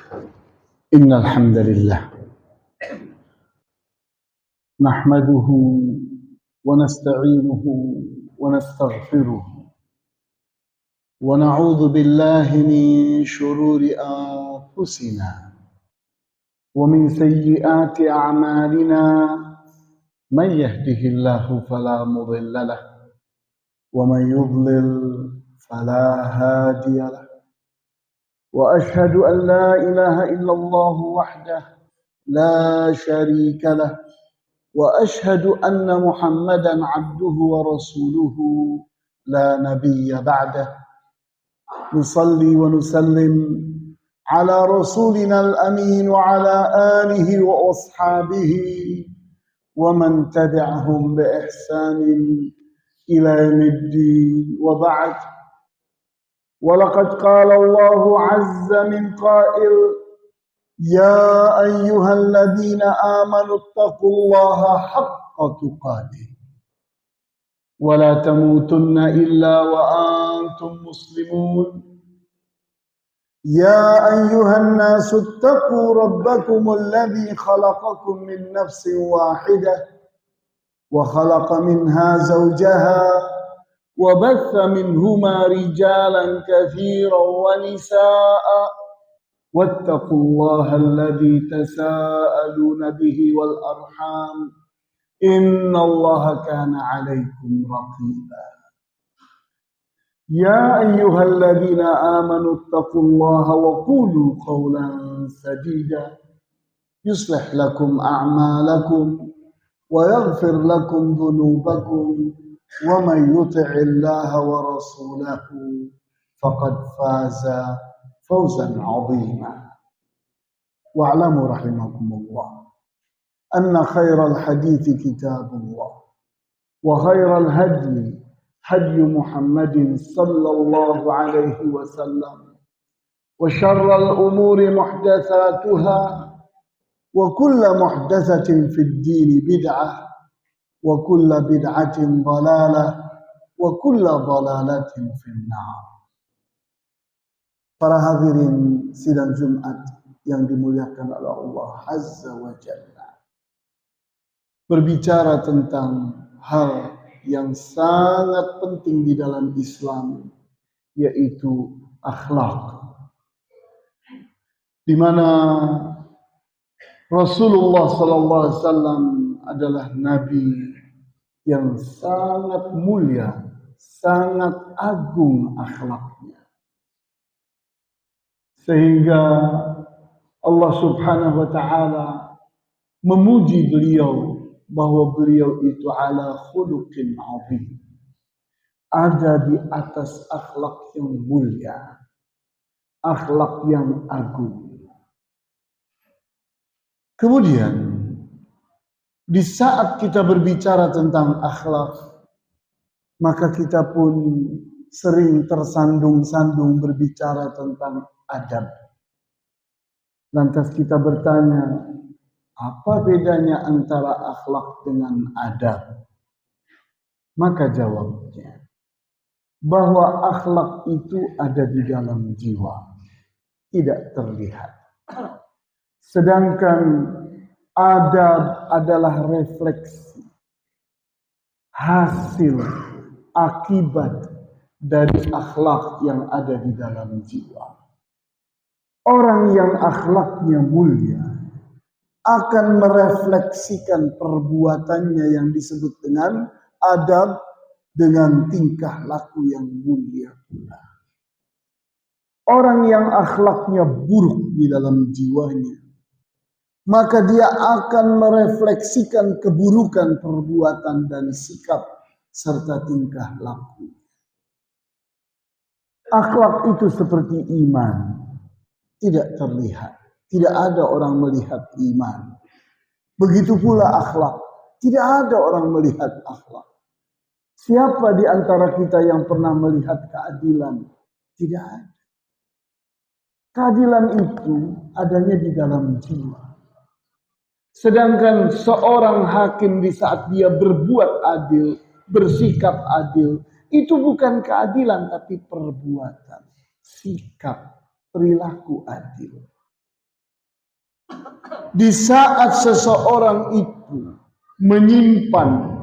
إن الحمد لله نحمده ونستعينه ونستغفره ونعوذ بالله من شرور أنفسنا ومن سيئات أعمالنا من يهده الله فلا مضل له ومن يضلل فلا هادي له وأشهد أن لا إله إلا الله وحده لا شريك له وأشهد أن محمدا عبده ورسوله لا نبي بعده نصلي ونسلم على رسولنا الأمين وعلى آله وأصحابه ومن تبعهم بإحسان إلى يوم الدين وبعد ولقد قال الله عز من قائل يا أيها الذين آمنوا اتقوا الله حق تقاته ولا تموتن إلا وأنتم مسلمون يا أيها الناس اتقوا ربكم الذي خلقكم من نفس واحدة وخلق منها زوجها وبث منهما رجالا كثيرا ونساء واتقوا الله الذي تساءلون به والأرحام إن الله كان عليكم رقيبا يا أيها الذين آمنوا اتقوا الله وقولوا قولا سديدا يصلح لكم أعمالكم ويغفر لكم ذنوبكم ومن يطع الله ورسوله فقد فاز فوزا عظيما واعلموا رحمكم الله أن خير الحديث كتاب الله وخير الهدي هدي محمد صلى الله عليه وسلم وشر الأمور محدثاتها وكل محدثة في الدين بدعة وكل بدعة ضلالة وكل ضلالة في النار. Para hadirin sidang Jumat yang dimuliakan oleh Allah Azza wa Jalla, berbicara tentang hal yang sangat penting di dalam Islam, yaitu akhlak, di mana Rasulullah SAW adalah Nabi yang sangat mulia, sangat agung akhlaknya. Sehingga Allah Subhanahu wa Ta'ala memuji beliau bahwa beliau itu ala khuluqin azim, ada di atas akhlak yang mulia, akhlak yang agung. Kemudian di saat kita berbicara tentang akhlak, maka kita pun sering tersandung-sandung berbicara tentang adab. Lantas kita bertanya, apa bedanya antara akhlak dengan adab? Maka jawabnya, bahwa akhlak itu ada di dalam jiwa, tidak terlihat. Sedangkan adab adalah refleksi, hasil, akibat dari akhlak yang ada di dalam jiwa. Orang yang akhlaknya mulia akan merefleksikan perbuatannya yang disebut dengan adab dengan tingkah laku yang mulia pula. Orang yang akhlaknya buruk di dalam jiwanya, maka dia akan merefleksikan keburukan perbuatan dan sikap serta tingkah laku. Akhlak itu seperti iman, tidak terlihat. Tidak ada orang melihat iman. Begitu pula akhlak. Tidak ada orang melihat akhlak. Siapa di antara kita yang pernah melihat keadilan? Tidak ada. Keadilan itu adanya di dalam jiwa. Sedangkan seorang hakim di saat dia berbuat adil, bersikap adil, itu bukan keadilan tapi perbuatan, sikap, perilaku adil. Di saat seseorang itu menyimpan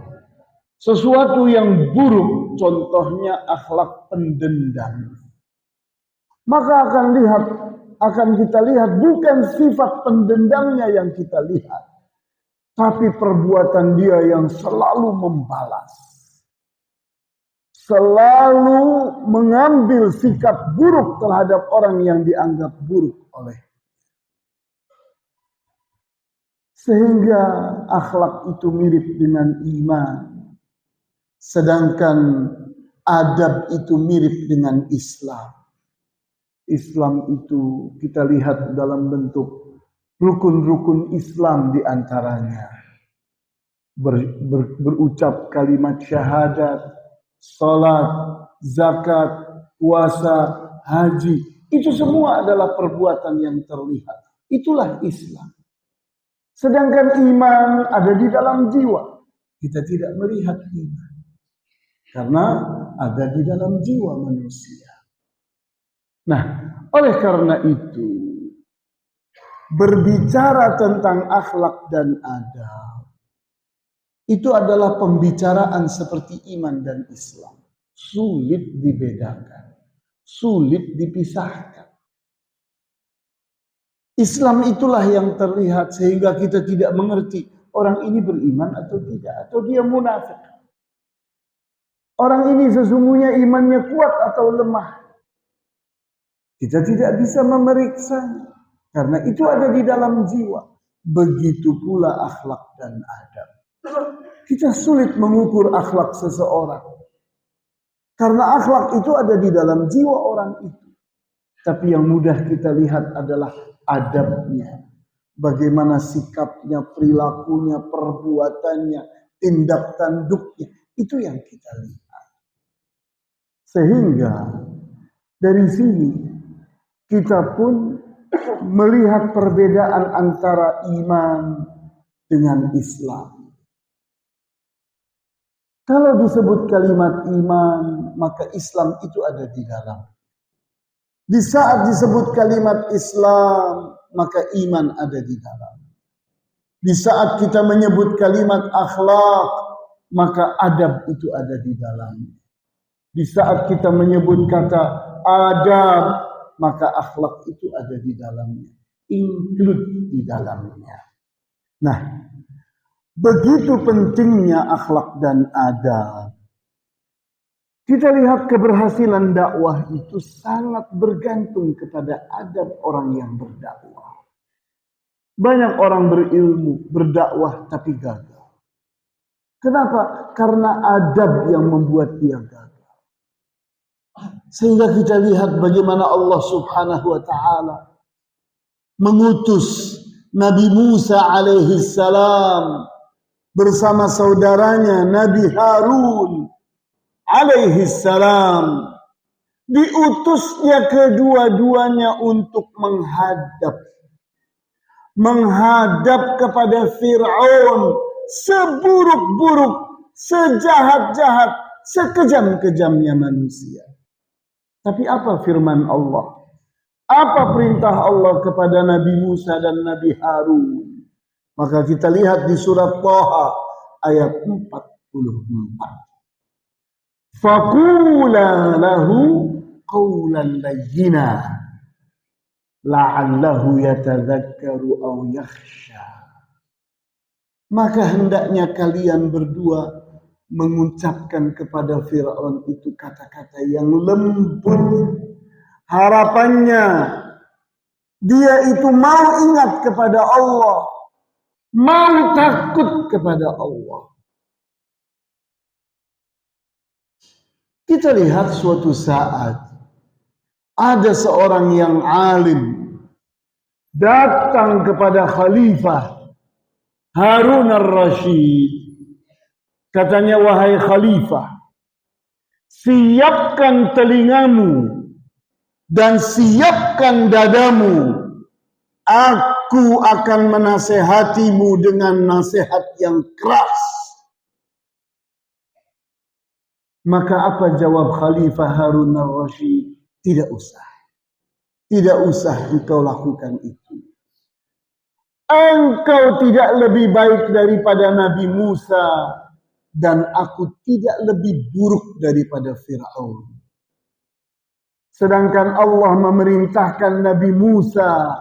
sesuatu yang buruk, contohnya akhlak pendendam, maka akan kita lihat bukan sifat pendendamnya yang kita lihat, tapi perbuatan dia yang selalu membalas, selalu mengambil sikap buruk terhadap orang yang dianggap buruk oleh. Sehingga akhlak itu mirip dengan iman. Sedangkan adab itu mirip dengan Islam. Islam itu kita lihat dalam bentuk rukun-rukun Islam diantaranya. Berucap kalimat syahadat, salat, zakat, puasa, haji. Itu semua adalah perbuatan yang terlihat. Itulah Islam. Sedangkan iman ada di dalam jiwa. Kita tidak melihat iman. Karena ada di dalam jiwa manusia. Nah, oleh karena itu, berbicara tentang akhlak dan adab, itu adalah pembicaraan seperti iman dan Islam. Sulit dibedakan. Sulit dipisahkan. Islam itulah yang terlihat sehingga kita tidak mengerti orang ini beriman atau tidak, atau dia munafik. Orang ini sesungguhnya imannya kuat atau lemah. Kita tidak bisa memeriksanya karena itu ada di dalam jiwa. Begitu pula akhlak dan adab. Kita sulit mengukur akhlak seseorang karena akhlak itu ada di dalam jiwa orang itu. Tapi yang mudah kita lihat adalah adabnya, bagaimana sikapnya, perilakunya, perbuatannya, tindak tanduknya, itu yang kita lihat. Sehingga dari sini kita pun melihat perbedaan antara iman dengan Islam. Kalau disebut kalimat iman, maka Islam itu ada di dalam. Di saat disebut kalimat Islam, maka iman ada di dalam. Di saat kita menyebut kalimat akhlak, maka adab itu ada di dalam. Di saat kita menyebut kata adab, maka akhlak itu ada di dalamnya. Include di dalamnya. Nah, begitu pentingnya akhlak dan adab. Kita lihat keberhasilan dakwah itu sangat bergantung kepada adab orang yang berdakwah. Banyak orang berilmu, berdakwah tapi gagal. Kenapa? Karena adab yang membuat dia gagal. Sehingga kita lihat bagaimana Allah Subhanahu wa ta'ala mengutus Nabi Musa alaihi salam bersama saudaranya Nabi Harun alaihi salam, diutusnya kedua-duanya untuk menghadap kepada Fir'aun, seburuk-buruk, sejahat-jahat, sekejam-kejamnya manusia. Tapi apa firman Allah? Apa perintah Allah kepada Nabi Musa dan Nabi Harun? Maka kita lihat di surat Thaha ayat 44. Faqula lahu qawlan layyina la'allahu yatadzakkaru aw yakhsha. Maka hendaknya kalian berdua mengucapkan kepada Fir'aun itu kata-kata yang lembut. Harapannya dia itu mau ingat kepada Allah, mau takut kepada Allah. Kita lihat suatu saat ada seorang yang alim datang kepada Khalifah Harun ar-Rasyid. Katanya, wahai Khalifah, siapkan telingamu dan siapkan dadamu. Aku akan menasehatimu dengan nasihat yang keras. Maka apa jawab Khalifah Harun ar-Rasyid? Tidak usah. Tidak usah engkau lakukan itu. engkau tidak lebih baik daripada Nabi Musa, dan aku tidak lebih buruk daripada Fir'aun. Sedangkan Allah memerintahkan Nabi Musa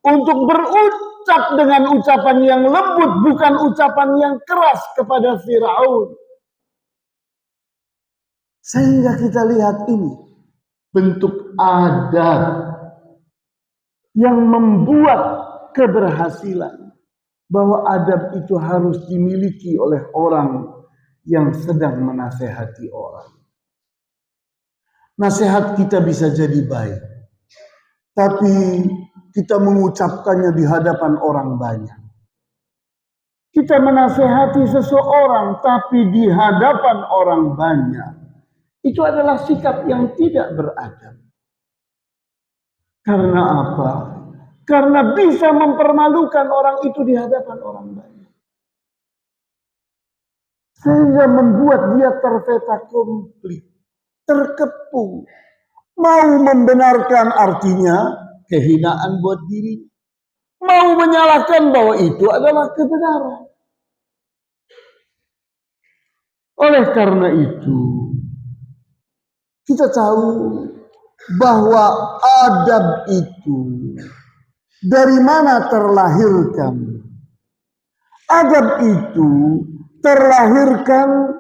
untuk berucap dengan ucapan yang lembut, bukan ucapan yang keras kepada Fir'aun. Sehingga kita lihat ini bentuk adab yang membuat keberhasilan, bahwa adab itu harus dimiliki oleh orang yang sedang menasehati orang. Nasihat kita bisa jadi baik, tapi kita mengucapkannya di hadapan orang banyak. Kita menasehati seseorang, tapi di hadapan orang banyak. Itu adalah sikap yang tidak beradab. Karena apa? Karena bisa mempermalukan orang itu di hadapan orang banyak. Sehingga membuat dia terfeta komplit, terkepung. Mau membenarkan artinya kehinaan buat diri. Mau menyalahkan bahwa itu adalah kebenaran. Oleh karena itu, kita tahu bahwa adab itu dari mana terlahirkan? Adab itu terlahirkan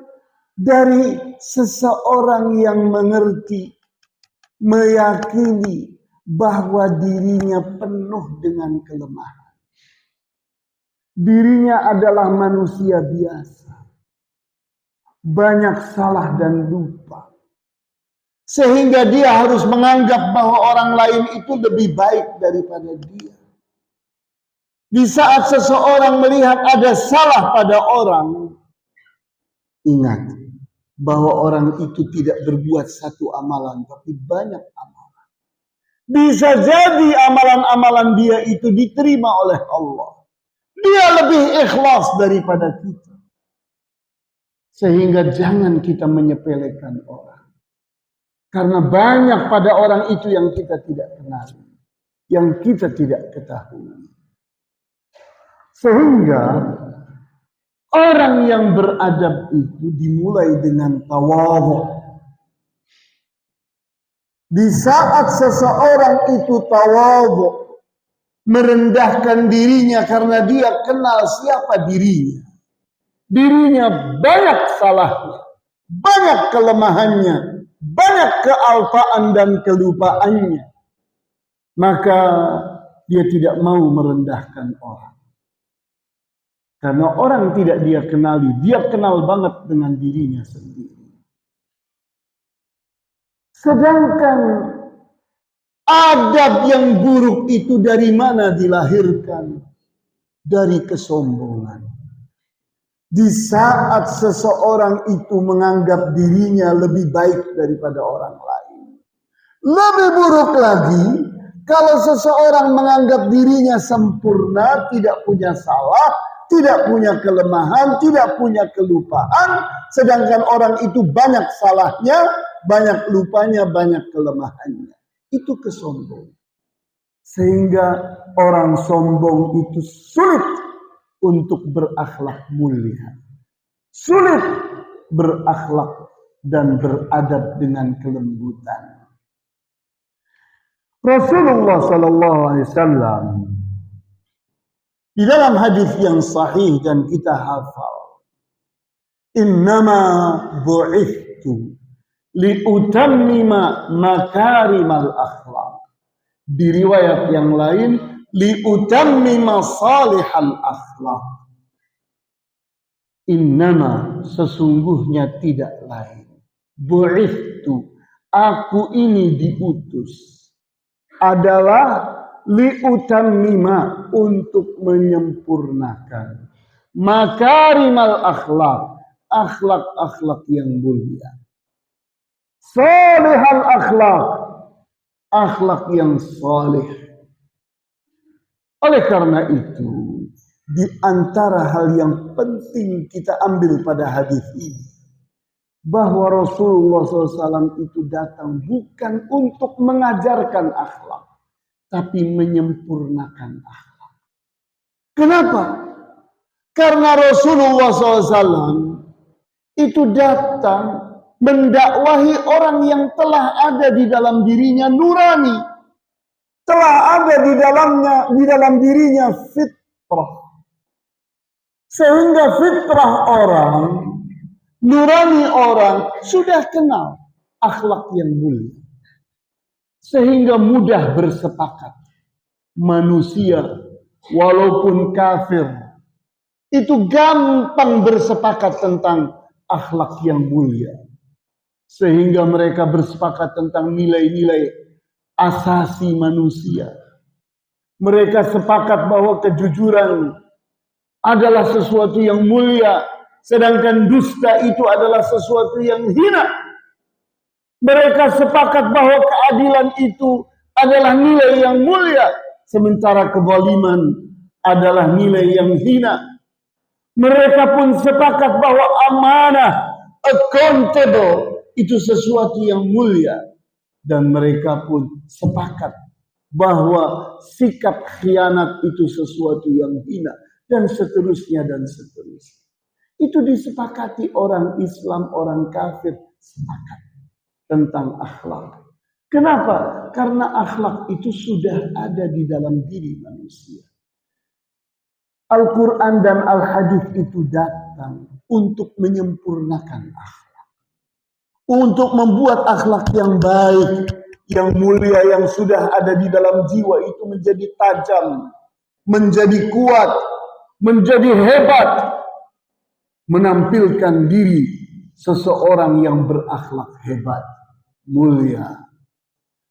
dari seseorang yang mengerti, meyakini bahwa dirinya penuh dengan kelemahan. Dirinya adalah manusia biasa, banyak salah dan lupa. Sehingga dia harus menganggap bahwa orang lain itu lebih baik daripada dia. Di saat seseorang melihat ada salah pada orang, ingat bahwa orang itu tidak berbuat satu amalan, tapi banyak amalan. Bisa jadi amalan-amalan dia itu diterima oleh Allah. Dia lebih ikhlas daripada kita. Sehingga jangan kita menyepelekan orang. Karena banyak pada orang itu yang kita tidak kenal, yang kita tidak ketahui. Sehingga orang yang beradab itu dimulai dengan tawadhu. Di saat seseorang itu tawadhu, merendahkan dirinya karena dia kenal siapa dirinya. Dirinya banyak salahnya, banyak kelemahannya, banyak kealpaan dan kelupaannya. Maka dia tidak mau merendahkan orang. Karena orang tidak dia kenali, dia kenal banget dengan dirinya sendiri. Sedangkan adab yang buruk itu dari mana dilahirkan? Dari kesombongan. Di saat seseorang itu menganggap dirinya lebih baik daripada orang lain. Lebih buruk lagi, kalau seseorang menganggap dirinya sempurna, tidak punya salah, tidak punya kelemahan, tidak punya kelupaan, sedangkan orang itu banyak salahnya, banyak lupanya, banyak kelemahannya. Itu kesombongan. Sehingga orang sombong itu sulit untuk berakhlak mulia. Sulit berakhlak dan beradab dengan kelembutan. Rasulullah sallallahu alaihi wasallam di dalam hadis yang sahih dan kita hafal, innama bu'ithtu liutammima makarimal akhlak. Di riwayat yang lain, liutammima salihal akhlak. Innama, sesungguhnya tidak lain, bu'ithtu, aku ini diutus, adalah liutammima, untuk menyempurnakan makarimal akhlak, akhlak-akhlak yang mulia, salihal akhlak, akhlak yang salih. Oleh karena itu, di antara hal yang penting kita ambil pada hadis ini, bahwa Rasulullah SAW itu datang bukan untuk mengajarkan akhlak, tapi menyempurnakan akhlak. Kenapa? Karena Rasulullah SAW itu datang mendakwahi orang yang telah ada di dalam dirinya nurani, telah ada di dalam dirinya fitrah, sehingga fitrah orang, nurani orang sudah kenal akhlak yang mulia, sehingga mudah bersepakat. Manusia walaupun kafir itu gampang bersepakat tentang akhlak yang mulia, sehingga mereka bersepakat tentang nilai-nilai asasi manusia. Mereka sepakat bahwa kejujuran adalah sesuatu yang mulia, sedangkan dusta itu adalah sesuatu yang hina. Mereka sepakat bahwa keadilan itu adalah nilai yang mulia, sementara kezaliman adalah nilai yang hina. Mereka pun sepakat bahwa amanah, accountable, itu sesuatu yang mulia. Dan mereka pun sepakat bahwa sikap khianat itu sesuatu yang hina. Dan seterusnya dan seterusnya. Itu disepakati orang Islam, orang kafir sepakat tentang akhlak. Kenapa? Karena akhlak itu sudah ada di dalam diri manusia. Al-Quran dan Al-Hadis itu datang untuk menyempurnakan akhlak. Untuk membuat akhlak yang baik, yang mulia, yang sudah ada di dalam jiwa itu menjadi tajam, menjadi kuat, menjadi hebat, menampilkan diri seseorang yang berakhlak hebat, mulia.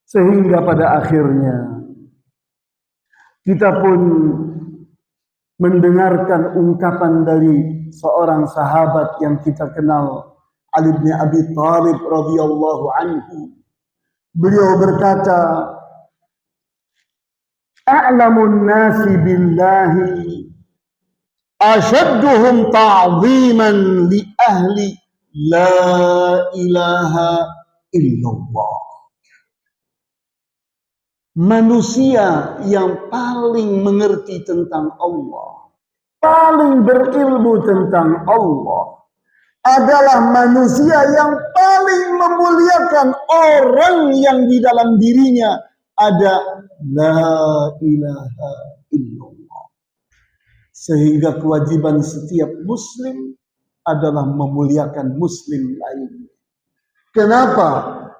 Sehingga pada akhirnya kita pun mendengarkan ungkapan dari seorang sahabat yang kita kenal, Ali bin Abi Thalib radhiyallahu anhu. Beliau berkata, "A'lamun nasi billahi ashadduhum ta'ziman li ahli la ilaha illallah." Manusia yang paling mengerti tentang Allah, paling berilmu tentang Allah, adalah manusia yang paling memuliakan orang yang di dalam dirinya ada la ilaha illallah. Sehingga kewajiban setiap muslim adalah memuliakan muslim lainnya. Kenapa?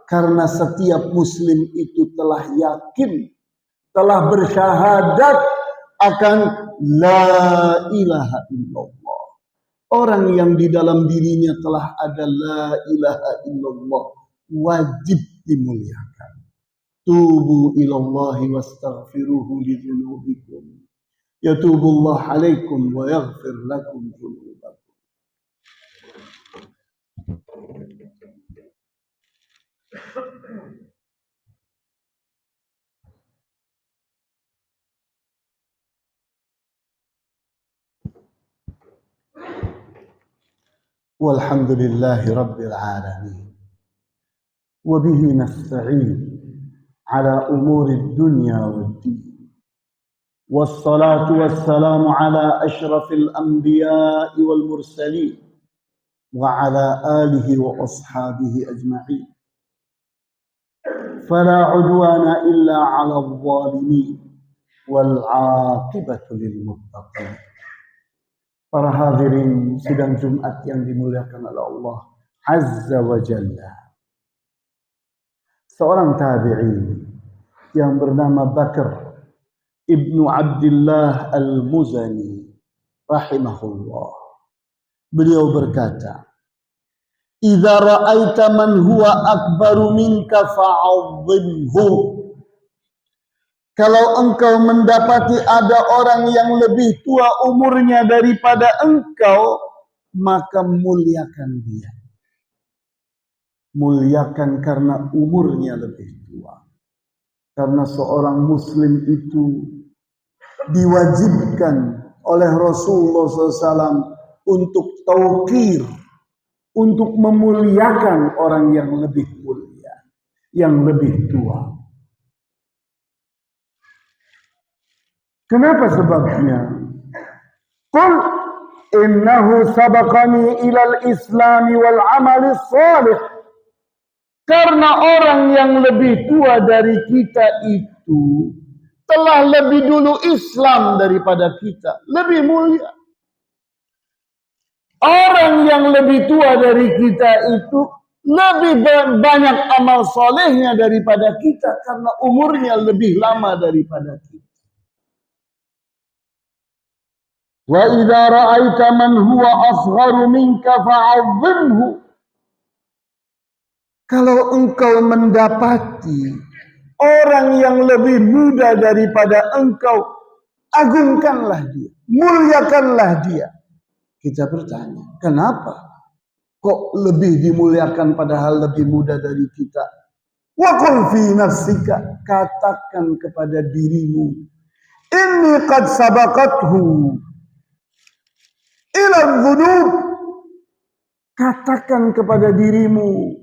Karena setiap muslim itu telah yakin, telah bersyahadat akan la ilaha illallah. Orang yang di dalam dirinya telah ada la ilaha illallah wajib dimuliakan. Tubu ilallahi wastaghfiruhu lidzunubikum. Yatubullah alaikum wa yaghfir lakum dzunubakum. Walhamdulillahi rabbil alamin. Wa bihi nasta'in ala umuri dunya waddin. Wassalatu wassalamu ala ashrafil anbiya'i wal mursalin wa ala alihi wa ashabihi ajma'in. Fala udwana illa 'alal zalimin wal 'aqibatu lil muttaqin. Para hadirin sidang Jumat yang dimuliakan oleh Allah Azza wa Jalla. Seorang tabi'in yang bernama Bakr Ibnu Abdullah Al-Muzani rahimahullah. Beliau berkata, "Idza ra'aita man huwa akbaru minka fa'azzimhu." Kalau engkau mendapati ada orang yang lebih tua umurnya daripada engkau, maka muliakan dia. Muliakan karena umurnya lebih tua. Karena seorang muslim itu diwajibkan oleh Rasulullah SAW untuk tauqir, untuk memuliakan orang yang lebih mulia, yang lebih tua. Kenapa sebabnya? Qul innahu sabaqani ilal islami wal amali salih. Karena orang yang lebih tua dari kita itu telah lebih dulu Islam daripada kita, lebih mulia. Orang yang lebih tua dari kita itu lebih banyak amal solehnya daripada kita karena umurnya lebih lama daripada kita. Wa idza ra'aita man huwa asgharu minka fa'azzimhu. Kalau engkau mendapati orang yang lebih muda daripada engkau, agungkanlah dia, muliakanlah dia. Kita bertanya, kenapa kok lebih dimuliakan padahal lebih muda dari kita? Wa qul fi nafsika, katakan kepada dirimu, inni qad sabaqathu ila dzunub. Katakan kepada dirimu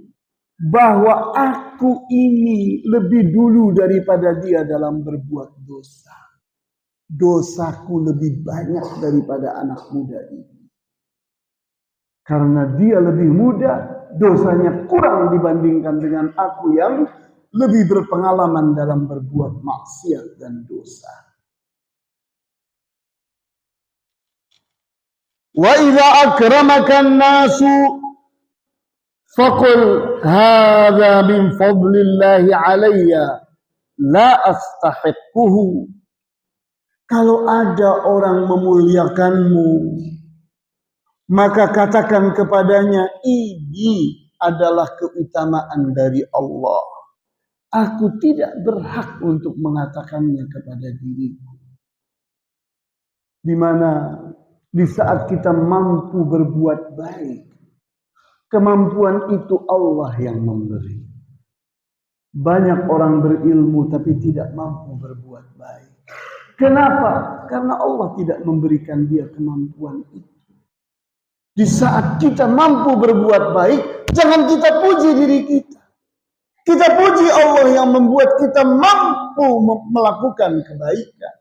bahwa aku ini lebih dulu daripada dia dalam berbuat dosa. Dosaku lebih banyak daripada anak muda ini. Karena dia lebih muda, dosanya kurang dibandingkan dengan aku yang lebih berpengalaman dalam berbuat maksiat dan dosa. Wa idza akramaka an-nasu faqul hadza min fadlillahi alayya la astahiquhu. Kalau ada orang memuliakanmu, maka katakan kepadanya, ini adalah keutamaan dari Allah. Aku tidak berhak untuk mengatakannya kepada diriku. Di mana di saat kita mampu berbuat baik, kemampuan itu Allah yang memberi. Banyak orang berilmu tapi tidak mampu berbuat baik. Kenapa? Karena Allah tidak memberikan dia kemampuan itu. Di saat kita mampu berbuat baik, jangan kita puji diri kita. Kita puji Allah yang membuat kita mampu melakukan kebaikan.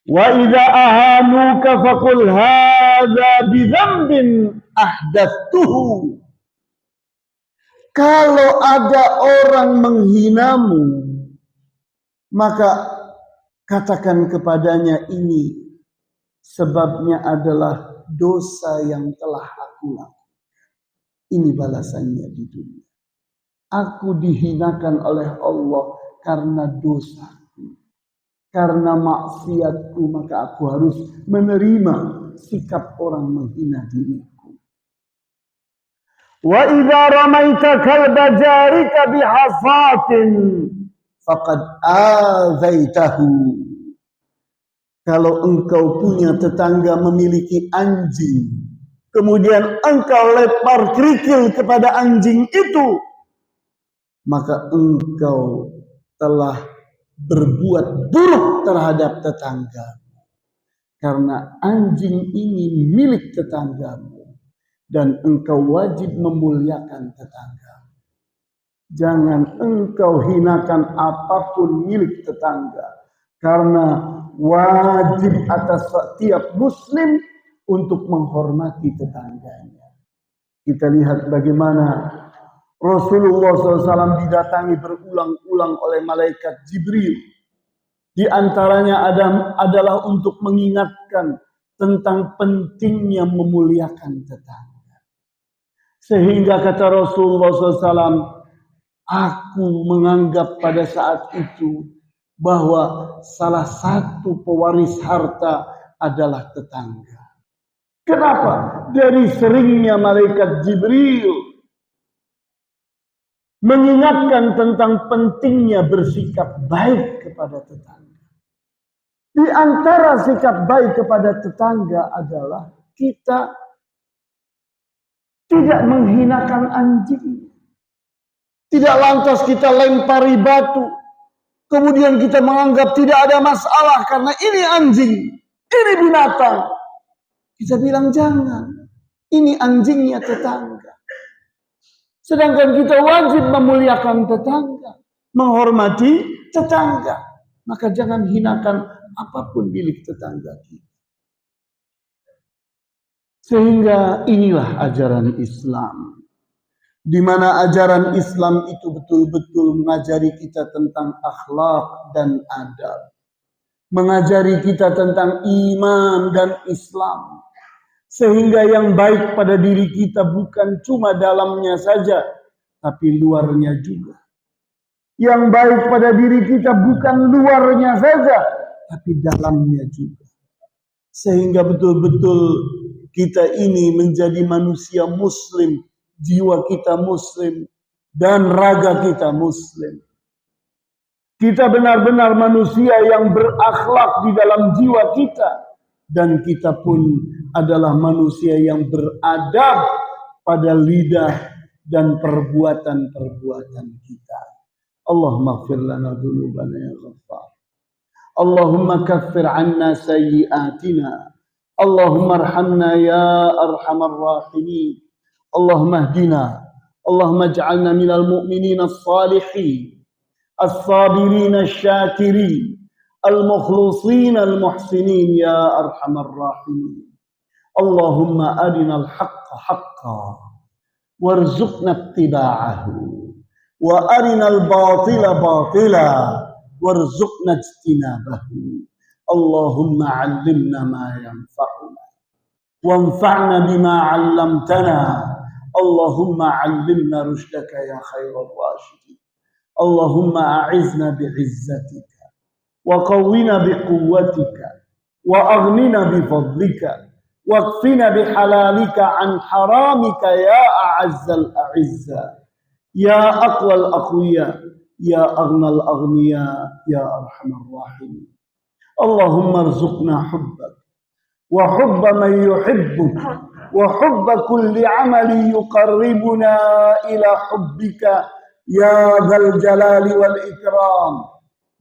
Wa idza ahanuka faqul hadza bi dzambin ahdatsuhu. Kalau ada orang menghinamu, maka katakan kepadanya, ini sebabnya adalah dosa yang telah aku lakukan. Ini balasannya di dunia. Aku dihinakan oleh Allah karena dosa. Karena maksiatku, maka aku harus menerima sikap orang menghina diriku. Wa idza ramaita kalba jarika bihasatin faqad azaitahu. Kalau engkau punya tetangga memiliki anjing, kemudian engkau lempar kerikil kepada anjing itu, maka engkau telah berbuat buruk terhadap tetanggamu. Karena anjing ini milik tetanggamu dan engkau wajib memuliakan tetanggamu. Jangan engkau hinakan apapun milik tetangga, karena wajib atas setiap muslim untuk menghormati tetangganya. Kita lihat bagaimana Rasulullah SAW didatangi berulang-ulang oleh malaikat Jibril. Di antaranya adalah untuk mengingatkan tentang pentingnya memuliakan tetangga. Sehingga kata Rasulullah SAW, aku menganggap pada saat itu bahwa salah satu pewaris harta adalah tetangga. Kenapa? Dari seringnya malaikat Jibril mengingatkan tentang pentingnya bersikap baik kepada tetangga. Di antara sikap baik kepada tetangga adalah kita tidak menghinakan anjing. Tidak lantas kita lempari batu, kemudian kita menganggap tidak ada masalah karena ini anjing, ini binatang. Kita bilang jangan, ini anjingnya tetangga. Sedangkan kita wajib memuliakan tetangga, menghormati tetangga. maka jangan hinakan apapun milik tetangga kita. Sehingga inilah ajaran Islam, di mana ajaran Islam itu betul-betul mengajari kita tentang akhlak dan adab, mengajari kita tentang iman dan Islam, sehingga yang baik pada diri kita bukan cuma dalamnya saja, tapi luarnya juga. Yang baik pada diri kita bukan luarnya saja, tapi dalamnya juga. Sehingga betul-betul kita ini menjadi manusia muslim, jiwa kita muslim, dan raga kita muslim. Kita benar-benar manusia yang berakhlak di dalam jiwa kita. Dan kita pun adalah manusia yang beradab pada lidah dan perbuatan-perbuatan kita. Allahumma ighfir lana dhunubana ya Ghaffar. Allahumma kaffir anna sayyi'atina. Allahumma arhamna ya arhamar rahimin. Allahumma hdina. Allahumma ij'alna minal mu'minin as-salihin. الصابرين الشاكرين المخلصين المحسنين يا أرحم الراحمين اللهم أرنا الحق حقا وارزقنا اتباعه وأرنا الباطل باطلا وارزقنا اجتنابه اللهم علمنا ما ينفعنا وانفعنا بما علمتنا اللهم علمنا رشدك يا خير الراشدين اللهم أعزنا بعزتك وقونا بقوتك وأغننا بفضلك واكفنا بحلالك عن حرامك يا أعز الأعزاء يا أقوى الأقوياء يا أغنى الأغنياء يا أرحم الراحمين اللهم ارزقنا حبك وحب من يحبك وحب كل عمل يقربنا إلى حبك يا ذا الجلال والإكرام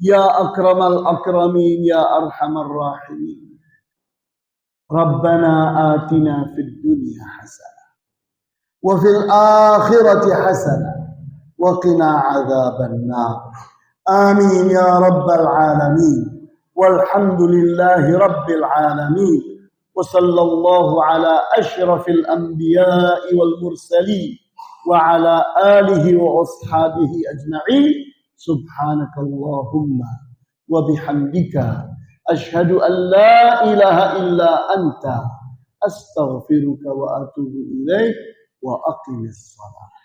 يا أكرم الأكرمين يا أرحم الراحمين ربنا آتنا في الدنيا حسنة وفي الآخرة حسنة وقنا عذاب النار آمين يا رب العالمين والحمد لله رب العالمين وصلى الله على أشرف الأنبياء والمرسلين وعلى آله وأصحابه أجمعين سبحانك اللهم وبحمدك أشهد أن لا إله إلا أنت أستغفرك وأتوب إليك وأقم الصلاة